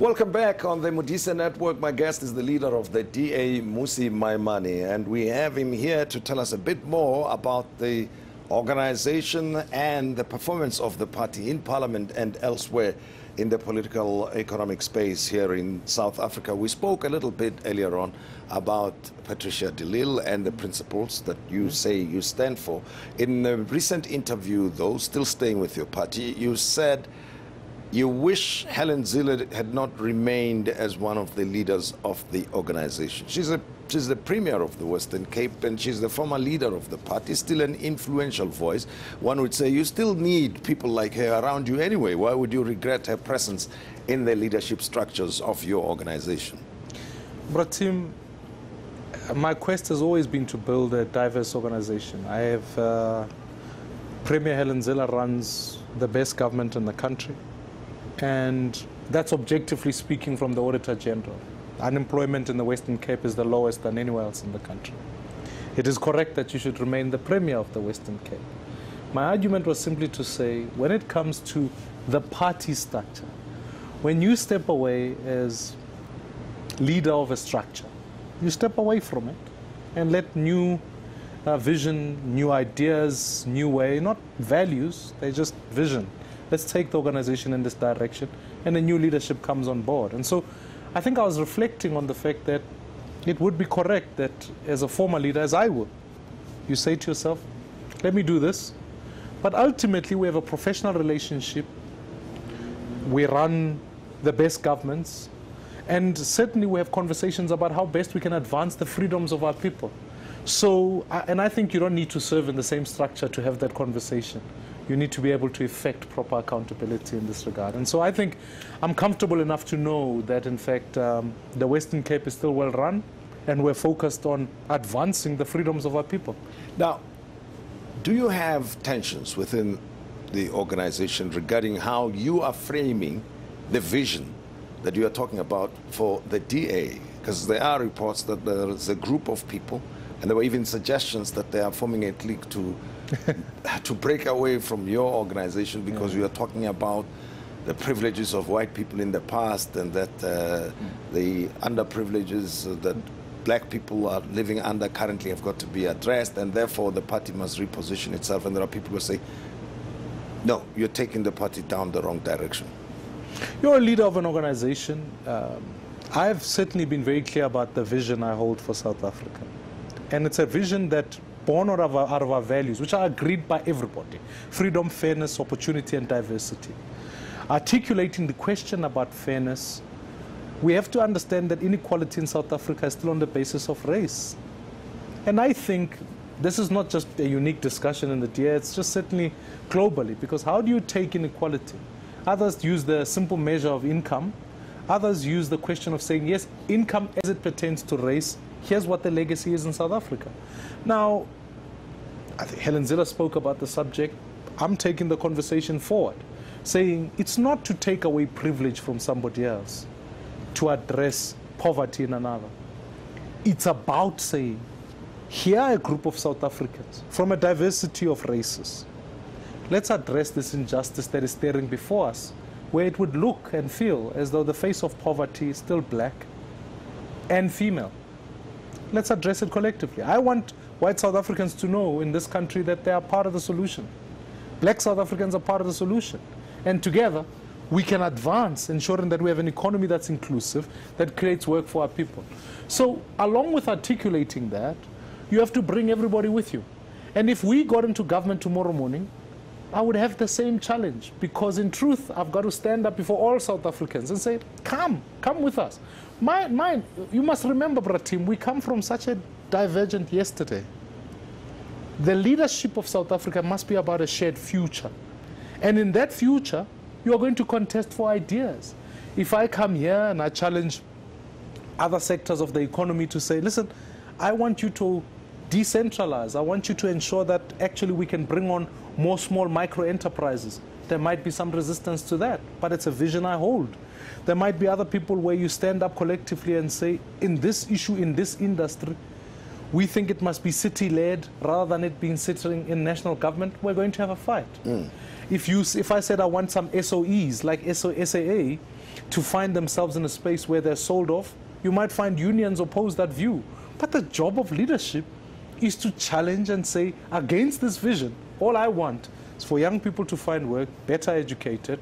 Welcome back on the Modise Network. My guest is the leader of the DA, Mmusi Maimane, and we have him here to tell us a bit more about the organization and the performance of the party in Parliament and elsewhere in the political economic space here in South Africa. We spoke a little bit earlier on about Patricia de Lille and the principles that you say you stand for. In a recent interview, though, still staying with your party, you said you wish Helen Zille had not remained as one of the leaders of the organization. She's the premier of the Western Cape, and she's the former leader of the party, still an influential voice. One would say you still need people like her around you anyway. Why would you regret her presence in the leadership structures of your organization? But Tim, my quest has always been to build a diverse organization. I have Premier Helen Zille runs the best government in the country. And that's objectively speaking from the Auditor General. Unemployment in the Western Cape is the lowest than anywhere else in the country. It is correct that you should remain the Premier of the Western Cape. My argument was simply to say, when it comes to the party structure, when you step away as leader of a structure, you step away from it and let new vision, new ideas, new way, not values, they're just vision. Let's take the organization in this direction, and a new leadership comes on board. And so I think I was reflecting on the fact that it would be correct that as a former leader, as I would, you say to yourself, let me do this. But ultimately, we have a professional relationship. We run the best governments. And certainly we have conversations about how best we can advance the freedoms of our people. So, and I think you don't need to serve in the same structure to have that conversation. You need to be able to effect proper accountability in this regard. And so I think I'm comfortable enough to know that, in fact, the Western Cape is still well run, and we're focused on advancing the freedoms of our people. Now, do you have tensions within the organization regarding how you are framing the vision that you are talking about for the DA? Because there are reports that there is a group of people, and there were even suggestions that they are forming a clique to break away from your organization because you are talking about the privileges of white people in the past, and that the underprivileges that black people are living under currently have got to be addressed, and therefore the party must reposition itself. And there are people who say, no, you're taking the party down the wrong direction. You're a leader of an organization. I've certainly been very clear about the vision I hold for South Africa. And it's a vision that born out of our values, which are agreed by everybody: freedom, fairness, opportunity, and diversity. Articulating the question about fairness, we have to understand that inequality in South Africa is still on the basis of race. And I think this is not just a unique discussion in the DA, it's just certainly globally, because how do you take inequality? Others use the simple measure of income. Others use the question of saying, yes, income as it pertains to race, here's what the legacy is in South Africa. Now, I think Helen Zille spoke about the subject. I'm taking the conversation forward, saying it's not to take away privilege from somebody else, to address poverty in another. It's about saying, here are a group of South Africans from a diversity of races. Let's address this injustice that is staring before us, where it would look and feel as though the face of poverty is still black and female. Let's address it collectively. I want white South Africans to know in this country that they are part of the solution. Black South Africans are part of the solution. And together, we can advance, ensuring that we have an economy that's inclusive, that creates work for our people. So, along with articulating that, you have to bring everybody with you. And if we got into government tomorrow morning, I would have the same challenge, because in truth, I've got to stand up before all South Africans and say, come with us. You must remember, Bratim, we come from such a divergent yesterday. The leadership of South Africa must be about a shared future. And in that future, you're going to contest for ideas. If I come here and I challenge other sectors of the economy to say, listen, I want you to decentralize. I want you to ensure that actually we can bring on more small micro enterprises. There might be some resistance to that, but it's a vision I hold. There might be other people where you stand up collectively and say, in this issue, in this industry, we think it must be city-led rather than it being sitting in national government. We're going to have a fight. If I said I want some SOEs like SAA, to find themselves in a space where they're sold off. You might find unions oppose that view. But the job of leadership is to challenge and say, against this vision, all I want is for young people to find work, better educated,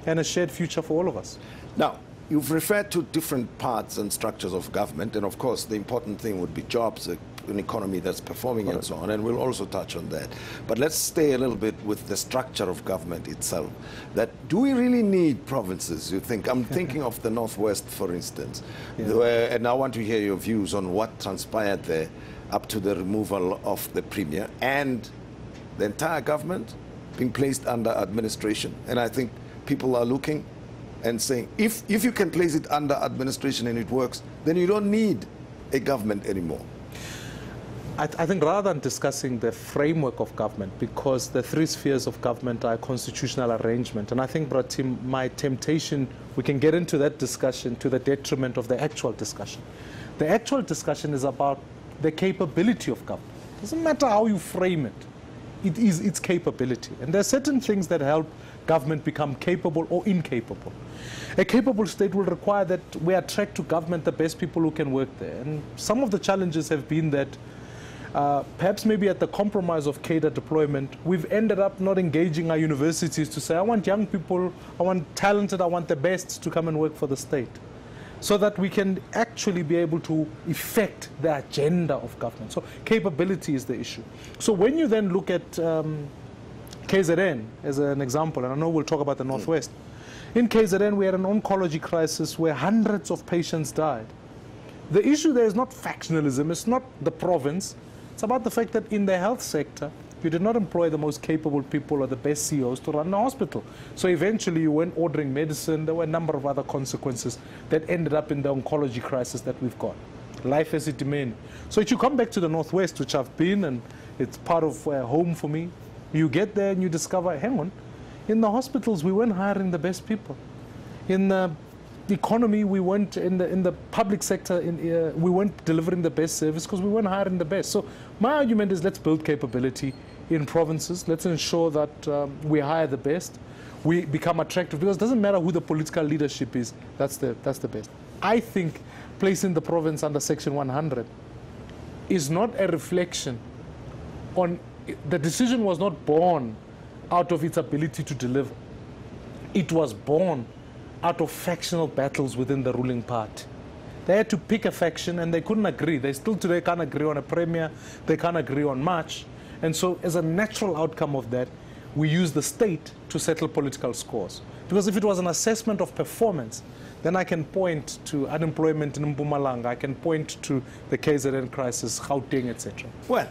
and a shared future for all of us. Now, you've referred to different parts and structures of government, and of course the important thing would be jobs, an economy that's performing and so on, and we'll also touch on that. But let's stay a little bit with the structure of government itself. That, do we really need provinces, you think? I'm thinking of the Northwest, for instance, and I want to hear your views on what transpired there up to the removal of the Premier and the entire government being placed under administration. And I think people are looking and saying, if you can place it under administration and it works, then you don't need a government anymore. I think rather than discussing the framework of government, because the three spheres of government are a constitutional arrangement, and I think, Brother Tim, my temptation, we can get into that discussion to the detriment of the actual discussion. The actual discussion is about the capability of government. It doesn't matter how you frame it, it is its capability. And there are certain things that help government become capable or incapable. A capable state will require that we attract to government the best people who can work there. And some of the challenges have been that perhaps maybe at the compromise of cadre deployment, we've ended up not engaging our universities to say, I want young people, I want talented, I want the best to come and work for the state, so that we can actually be able to effect the agenda of government. So capability is the issue. So when you then look at KZN as an example, and I know we'll talk about the Northwest, in KZN we had an oncology crisis where hundreds of patients died. The issue there is not factionalism, it's not the province. It's about the fact that in the health sector, you did not employ the most capable people or the best CEOs to run the hospital. So eventually you weren't ordering medicine. There were a number of other consequences that ended up in the oncology crisis that we've got. Life as it demanded. So if you come back to the Northwest, which I've been, and it's part of home for me, you get there and you discover, hang on, in the hospitals we weren't hiring the best people. In the economy, we weren't in the public sector, we weren't delivering the best service because we weren't hiring the best. So my argument is, let's build capability in provinces. Let's ensure that we hire the best, we become attractive, because it doesn't matter who the political leadership is, that's the best. I think placing the province under Section 100 is not a reflection on, the decision was not born out of its ability to deliver. It was born out of factional battles within the ruling party. They had to pick a faction and they couldn't agree. They still today can't agree on a premier, they can't agree on much. And so as a natural outcome of that, we use the state to settle political scores. Because if it was an assessment of performance, then I can point to unemployment in Mpumalanga, I can point to the KZN crisis, Gauteng, etc. Well,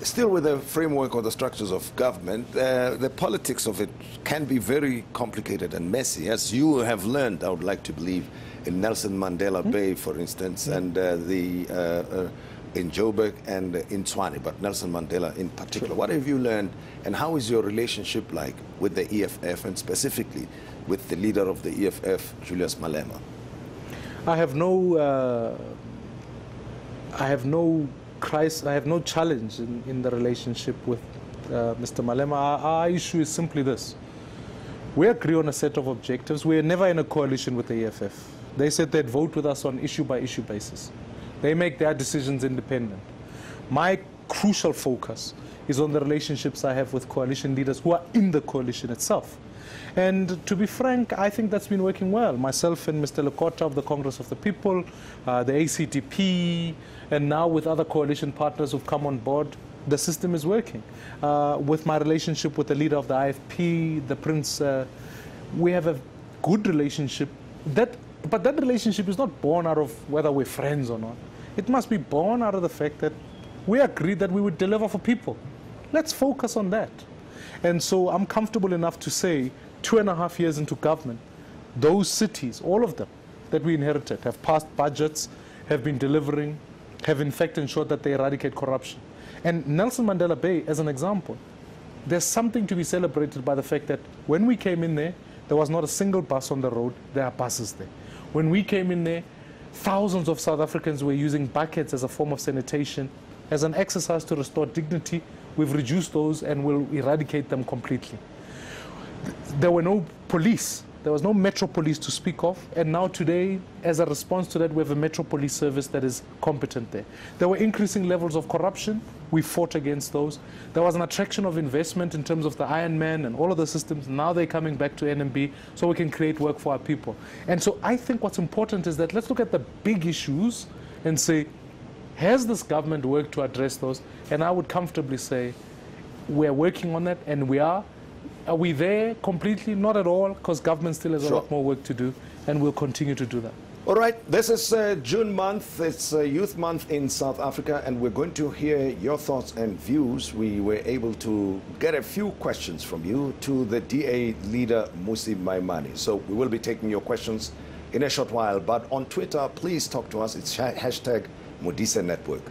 still with the framework or the structures of government, the politics of it can be very complicated and messy, as you have learned, I would like to believe, in Nelson Mandela Bay, for instance, and in Joburg and in Tshwane, but Nelson Mandela in particular. Sure. What have you learned, and how is your relationship like with the EFF, and specifically with the leader of the EFF, Julius Malema? I have no challenge in the relationship with Mr. Malema. Our issue is simply this. We agree on a set of objectives. We are never in a coalition with the EFF. They said they'd vote with us on issue-by-issue basis. They make their decisions independent. My crucial focus is on the relationships I have with coalition leaders who are in the coalition itself. And to be frank, I think that's been working well. Myself and Mr. Lekota of the Congress of the People, the ACTP, and now with other coalition partners who've come on board, the system is working. With my relationship with the leader of the IFP, the Prince, we have a good relationship. But that relationship is not born out of whether we're friends or not. It must be born out of the fact that we agreed that we would deliver for people. Let's focus on that. And so I'm comfortable enough to say, 2.5 years into government, those cities, all of them that we inherited, have passed budgets, have been delivering, have in fact ensured that they eradicate corruption. And Nelson Mandela Bay, as an example, there's something to be celebrated by the fact that when we came in there was not a single bus on the road. There are buses there. When we came in there, thousands of South Africans were using buckets as a form of sanitation. As an exercise to restore dignity, we've reduced those and will eradicate them completely. There were no police There was no metro police to speak of, and now today, as a response to that, we have a metro police service that is competent there. There were increasing levels of corruption. We fought against those. There was an attraction of investment in terms of the Iron Man and all of the systems. Now they're coming back to NMB so we can create work for our people. And so I think what's important is that let's look at the big issues and say, has this government worked to address those? And I would comfortably say we're working on that, and we are. Are we there completely? Not at all, because government still has a lot more work to do, and we'll continue to do that. All right, this is June month. It's Youth Month in South Africa, and we're going to hear your thoughts and views. We were able to get a few questions from you to the DA Leader Mmusi Maimane. So we will be taking your questions in a short while, but on Twitter, please talk to us. It's hashtag Modise Network.